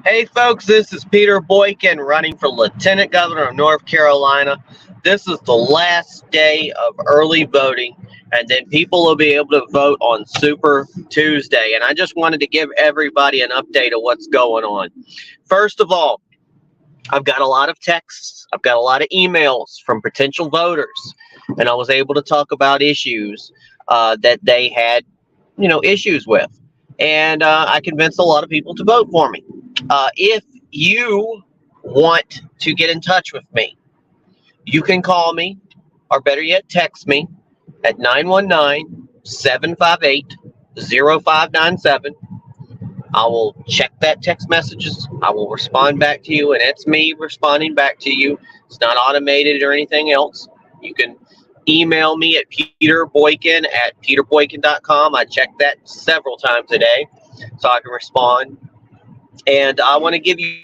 Hey folks, this is Peter Boykin running for Lieutenant Governor of North Carolina. This is the last day of early voting, and then people will be able to vote on Super Tuesday. And I just wanted to give everybody an update of what's going on. First of all, I've got a lot of texts, I've got a lot of emails from potential voters, and I was able to talk about issues that they had, issues with. And I convinced a lot of people to vote for me. If you want to get in touch with me, you can call me, or better yet, text me at 919-758-0597. I will check that text messages. I will respond back to you, and it's me responding back to you. It's not automated or anything else. You can email me at peterboykin@peterboykin.com. I check that several times a day so I can respond. And I want to give you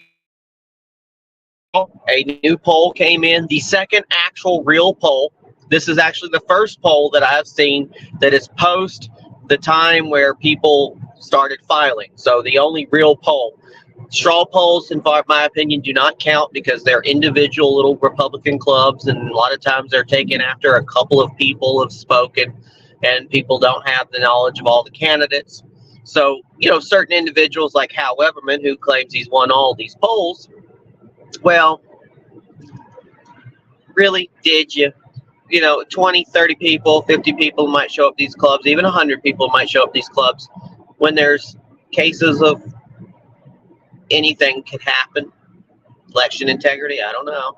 a new poll came in, the second actual real poll. This is actually the first poll that I've seen that is post the time where people started filing. So the only real poll. Straw polls, in my opinion, do not count because they're individual little Republican clubs, and a lot of times they're taken after a couple of people have spoken and people don't have the knowledge of all the candidates. So, certain individuals like Hal Weatherman, who claims he's won all these polls, well, really, did you? 20, 30 people, 50 people might show up these clubs, even 100 people might show up these clubs when there's cases of anything could happen. Election integrity, I don't know.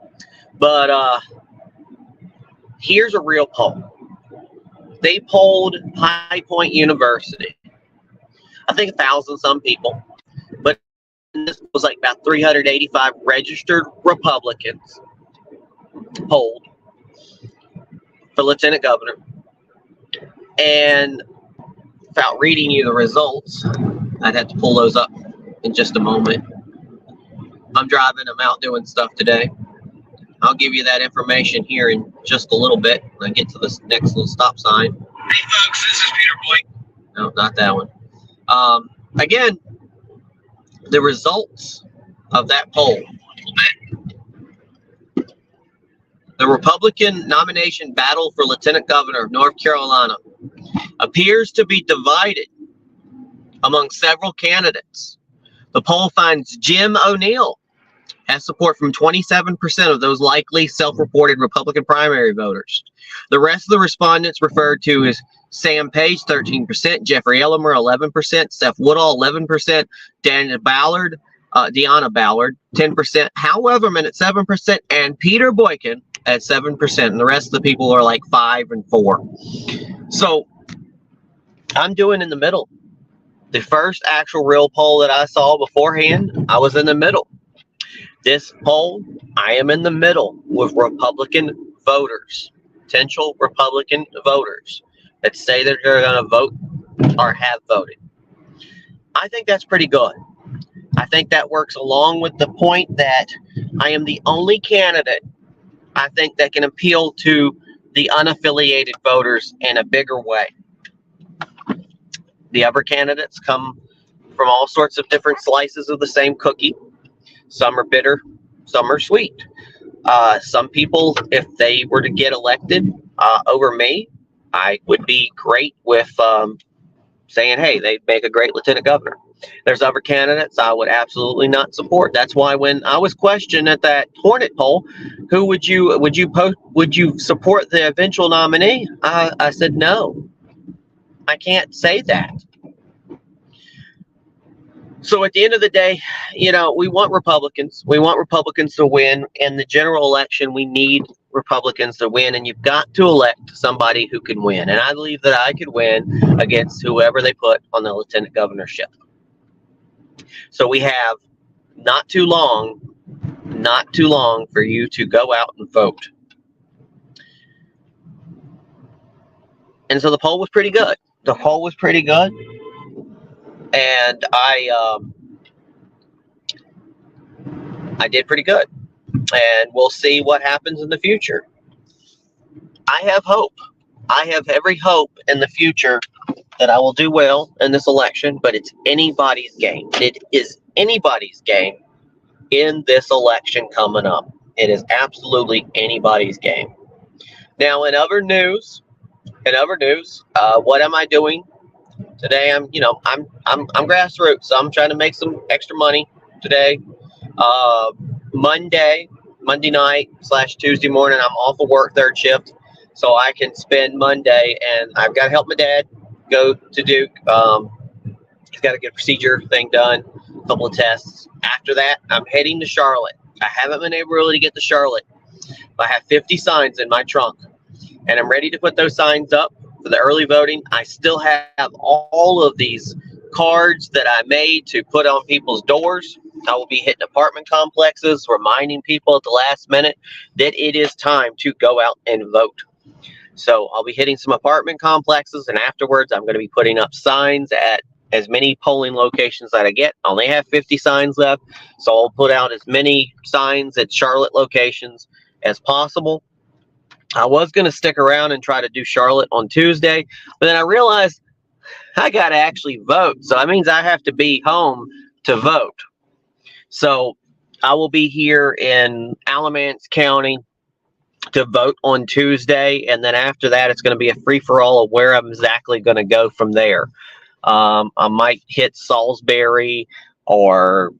But here's a real poll. They polled High Point University. I think 1,000 some people. But this was like about 385 registered Republicans polled for Lieutenant Governor. And without reading you the results, I'd have to pull those up in just a moment. I'm driving, I'm out doing stuff today. I'll give you that information here in just a little bit when I get to this next little stop sign. Hey folks, this is Peter Boykin. No, not that one. Again, the results of that poll. The Republican nomination battle for Lieutenant Governor of North Carolina appears to be divided among several candidates. The poll finds Jim O'Neill has support from 27% of those likely self-reported Republican primary voters. The rest of the respondents referred to as Sam Page, 13%, Jeffrey Elmore, 11%, Seth Woodall, 11%, Deanna Ballard, 10%, Hal Weatherman at 7%, and Peter Boykin at 7%. And the rest of the people are like 5 and 4. So I'm doing in the middle. The first actual real poll that I saw beforehand, I was in the middle. This poll, I am in the middle with Republican voters, potential Republican voters that say that they're going to vote or have voted. I think that's pretty good. I think that works along with the point that I am the only candidate, I think, that can appeal to the unaffiliated voters in a bigger way. The other candidates come from all sorts of different slices of the same cookie. Some are bitter, some are sweet. Some people, if they were to get elected over me, I would be great with saying, hey, they'd make a great lieutenant governor. There's other candidates I would absolutely not support. That's why when I was questioned at that Hornet poll, who would you support the eventual nominee? I said no. I can't say that. So at the end of the day, we want Republicans. We want Republicans to win. In the general election, we need Republicans to win, and you've got to elect somebody who can win. And I believe that I could win against whoever they put on the lieutenant governorship. So we have not too long for you to go out and vote. And so the poll was pretty good. The poll was pretty good. And I did pretty good. And we'll see what happens in the future. I have hope. I have every hope in the future that I will do well in this election, but it's anybody's game. It is anybody's game in this election coming up. It is absolutely anybody's game. Now, in other news, what am I doing today? I'm grassroots, so I'm trying to make some extra money today. Monday night / Tuesday morning, I'm off of work third shift, so I can spend Monday, and I've got to help my dad go to Duke. He's got to get a procedure thing done, a couple of tests. After that, I'm heading to Charlotte. I haven't been able really to get to Charlotte. I have 50 signs in my trunk, and I'm ready to put those signs up for the early voting. I still have all of these cards that I made to put on people's doors. I will be hitting apartment complexes, reminding people at the last minute that it is time to go out and vote. So I'll be hitting some apartment complexes, and afterwards I'm going to be putting up signs at as many polling locations that I get. I only have 50 signs left, so I'll put out as many signs at Charlotte locations as possible. I was going to stick around and try to do Charlotte on Tuesday, but then I realized I got to actually vote, so that means I have to be home to vote. So I will be here in Alamance County to vote on Tuesday, and then after that it's going to be a free-for-all of where I'm exactly going to go from there. I might hit Salisbury, or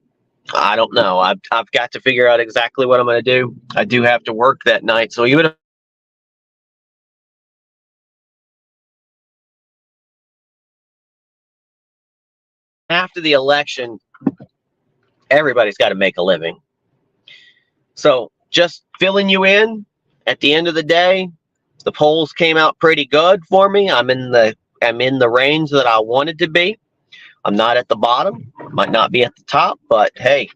I don't know. I've got to figure out exactly what I'm going to do. I do have to work that night, so even if after the election, everybody's got to make a living. So just filling you in, at the end of the day, the polls came out pretty good for me. I'm in the range that I wanted to be. I'm not at the bottom, might not be at the top, but hey,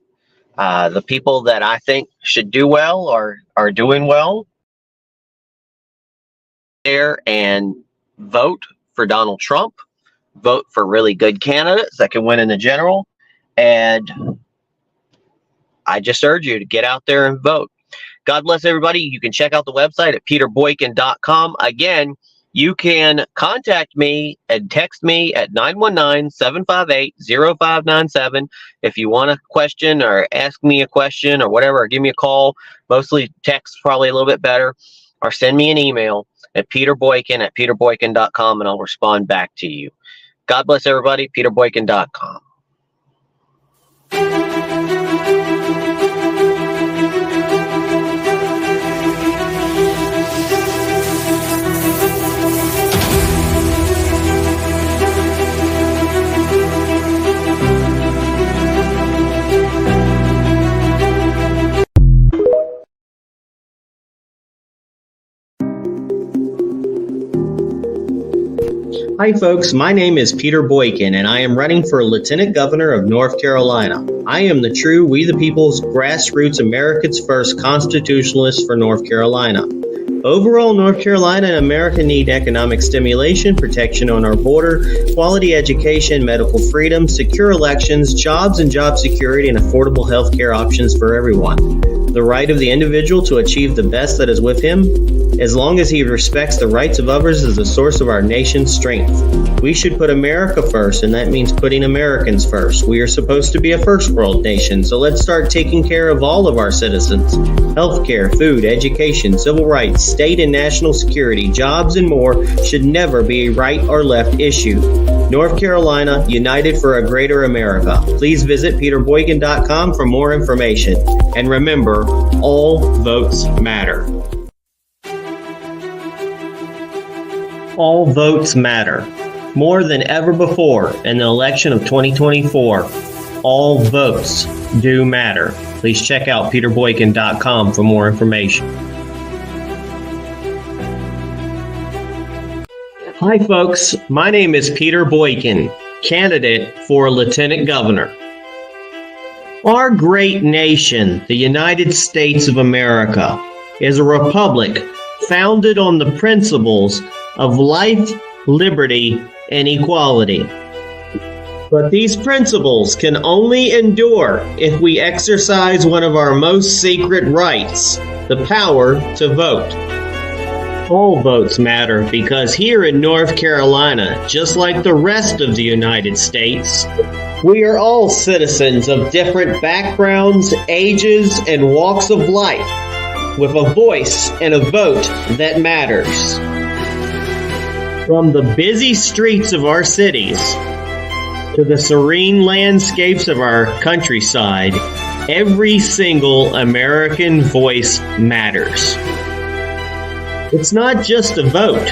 the people that I think should do well are doing well. There and vote for Donald Trump, vote for really good candidates that can win in the general, and I just urge you to get out there and vote. God bless everybody. You can check out the website at peterboykin.com. Again, you can contact me and text me at 919-758-0597 if you want a question or ask me a question or whatever, or give me a call. Mostly text, probably a little bit better, or send me an email at peterboykin@peterboykin.com, and I'll respond back to you. God bless everybody. peterboykin.com. Hi folks, my name is Peter Boykin, and I am running for Lieutenant Governor of North Carolina. I am the true We the People's grassroots America's first constitutionalist for North Carolina. Overall, North Carolina and America need economic stimulation, protection on our border, quality education, medical freedom, secure elections, jobs and job security, and affordable health care options for everyone. The right of the individual to achieve the best that is with him, as long as he respects the rights of others, is the source of our nation's strength. We should put America first, and that means putting Americans first. We are supposed to be a first world nation, so let's start taking care of all of our citizens. Healthcare, food, education, civil rights, state and national security, jobs, and more should never be a right or left issue. North Carolina, united for a greater America. Please visit peterboykin.com for more information. And remember, all votes matter. All votes matter. More than ever before in the election of 2024, all votes do matter. Please check out peterboykin.com for more information. Hi folks, my name is Peter Boykin, candidate for Lieutenant Governor. Our great nation, the United States of America, is a republic founded on the principles of life, liberty, and equality. But these principles can only endure if we exercise one of our most sacred rights, the power to vote. All votes matter because here in North Carolina, just like the rest of the United States, we are all citizens of different backgrounds, ages, and walks of life, with a voice and a vote that matters. From the busy streets of our cities to the serene landscapes of our countryside, every single American voice matters. It's not just a vote.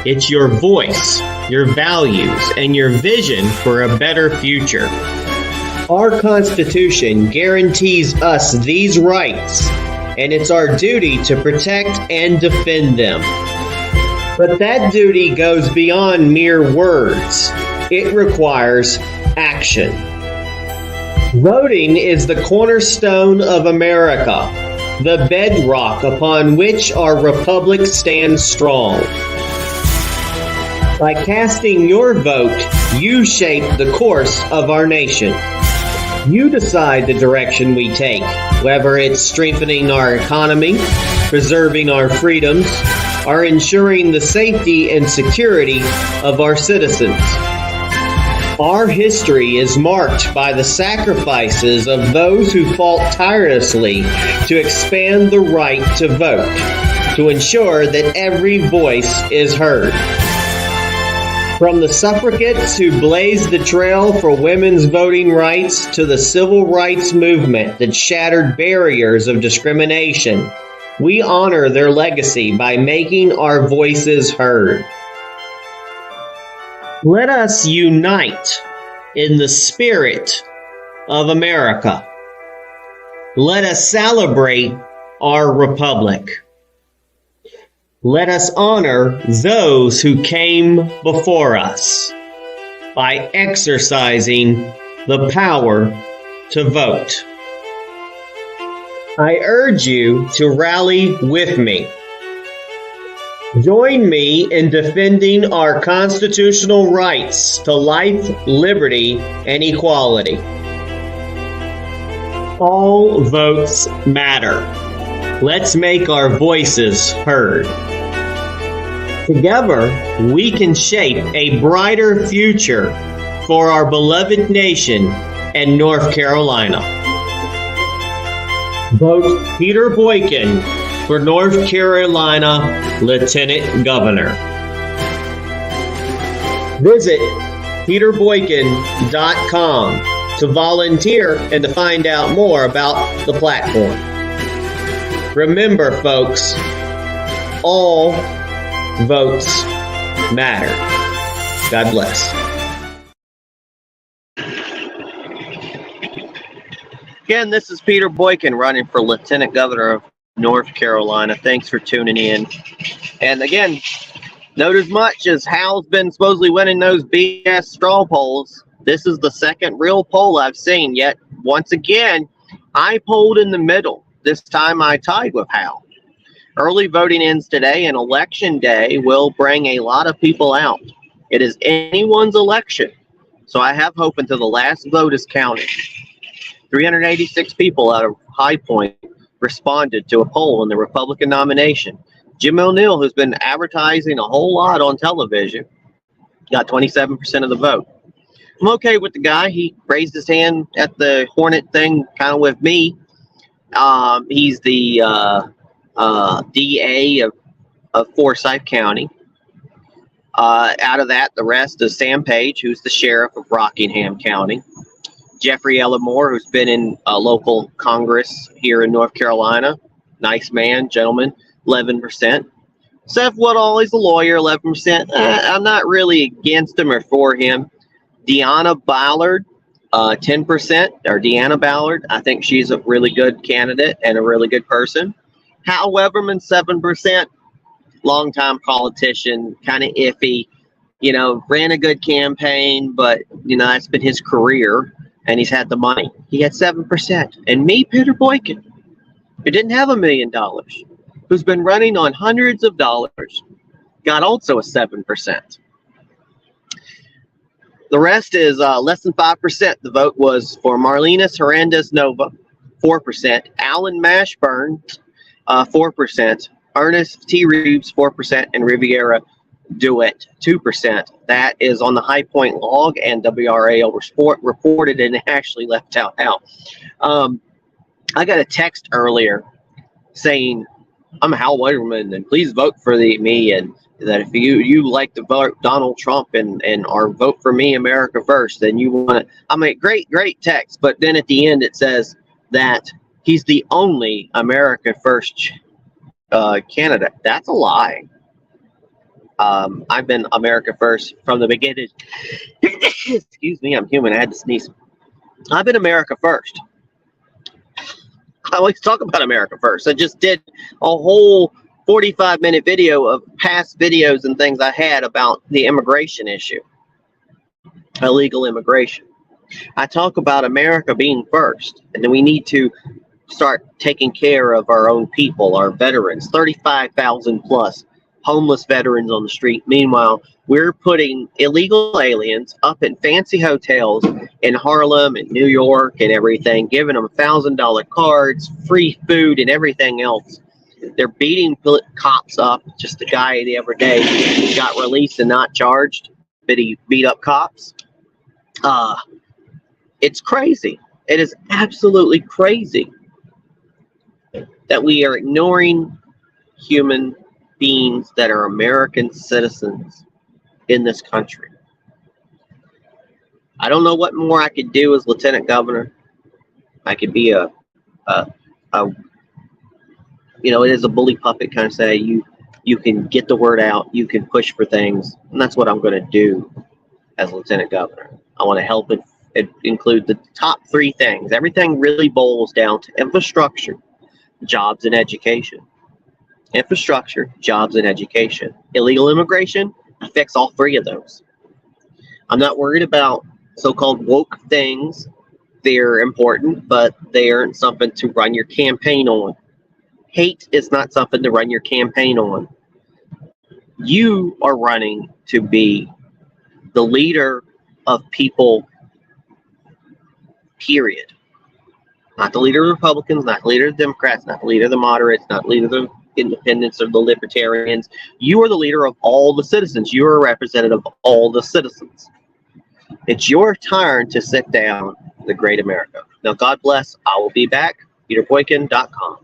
It's your voice, your values, and your vision for a better future. Our Constitution guarantees us these rights, and it's our duty to protect and defend them. But that duty goes beyond mere words. It requires action. Voting is the cornerstone of America, the bedrock upon which our republic stands strong. By casting your vote, you shape the course of our nation. You decide the direction we take, whether it's strengthening our economy, preserving our freedoms, or ensuring the safety and security of our citizens. Our history is marked by the sacrifices of those who fought tirelessly to expand the right to vote, to ensure that every voice is heard. From the suffragettes who blazed the trail for women's voting rights to the civil rights movement that shattered barriers of discrimination, we honor their legacy by making our voices heard. Let us unite in the spirit of America. Let us celebrate our republic. Let us honor those who came before us by exercising the power to vote. I urge you to rally with me. Join me in defending our constitutional rights to life, liberty, and equality. All votes matter. Let's make our voices heard. Together, we can shape a brighter future for our beloved nation and North Carolina. Vote Peter Boykin for North Carolina Lieutenant Governor. Visit peterboykin.com to volunteer and to find out more about the platform. Remember, folks, all votes matter. God bless. Again, this is Peter Boykin running for Lieutenant Governor of North Carolina. Thanks for tuning in. And again, note as much as Hal's been supposedly winning those BS straw polls, this is the second real poll I've seen. Yet, once again, I polled in the middle. This time I tied with Hal. Early voting ends today, and election day will bring a lot of people out. It is anyone's election, so I have hope until the last vote is counted. 386 people out of High Point responded to a poll in the Republican nomination. Jim O'Neill, who's been advertising a whole lot on television, got 27% of the vote. I'm okay with the guy. He raised his hand at the Hornet thing kind of with me. He's the DA of Forsyth County. Out of that, the rest is Sam Page, who's the sheriff of Rockingham County. Jeffrey Elmore, who's been in local Congress here in North Carolina. Nice man, gentleman, 11%. Seth Woodall, he's a lawyer, 11%. I'm not really against him or for him. Deanna Ballard, 10%, or Deanna Ballard. I think she's a really good candidate and a really good person. Hal Weatherman, 7%. Longtime politician, kind of iffy. You know, ran a good campaign, but, you know, that's been his career. And he's had the money. He had 7%. And me, Peter Boykin, who didn't have $1 million, who's been running on hundreds of dollars, got also a 7%. The rest is less than 5%. The vote was for Marlenis, Hernandez, Novoa, 4%. Alan Mashburn, 4%. Ernest T. Reeves, 4%. And Rivera, Douthit, 2%. That is on the High Point log, and WRAL reported and actually left out. I got a text earlier saying, I'm Hal Weatherman, and please vote for me, and that if you like to vote Donald Trump and or vote for me, America First, then you want to. I mean, great text, but then at the end it says that he's the only America First candidate. That's a lie. I've been America First from the beginning. Excuse me, I'm human. I had to sneeze. I've been America First. I always talk about America First. I just did a whole 45-minute video of past videos and things I had about the immigration issue, illegal immigration. I talk about America being first, and then we need to start taking care of our own people, our veterans, 35,000 plus homeless veterans on the street. Meanwhile, we're putting illegal aliens up in fancy hotels in Harlem and New York and everything, giving them $1,000 cards, free food, and everything else. They're beating cops up. Just a guy the other day got released and not charged, but he beat up cops. It's crazy. It is absolutely crazy that we are ignoring human beings that are American citizens in this country. I don't know what more I could do as lieutenant governor. I could be it is a bully puppet kind of say you can get the word out, you can push for things, and that's what I'm going to do as lieutenant governor. I want to help it include the top 3 things. Everything really boils down to infrastructure, jobs, and education. Infrastructure, jobs, and education. Illegal immigration, fix all 3 of those. I'm not worried about so-called woke things. They're important, but they aren't something to run your campaign on. Hate is not something to run your campaign on. You are running to be the leader of people, period. Not the leader of the Republicans, not the leader of the Democrats, not the leader of the moderates, not the leader of the independents or the libertarians. You are the leader of all the citizens. You are a representative of all the citizens. It's your turn to sit down, the great America. Now, God bless. I will be back. PeterBoykin.com.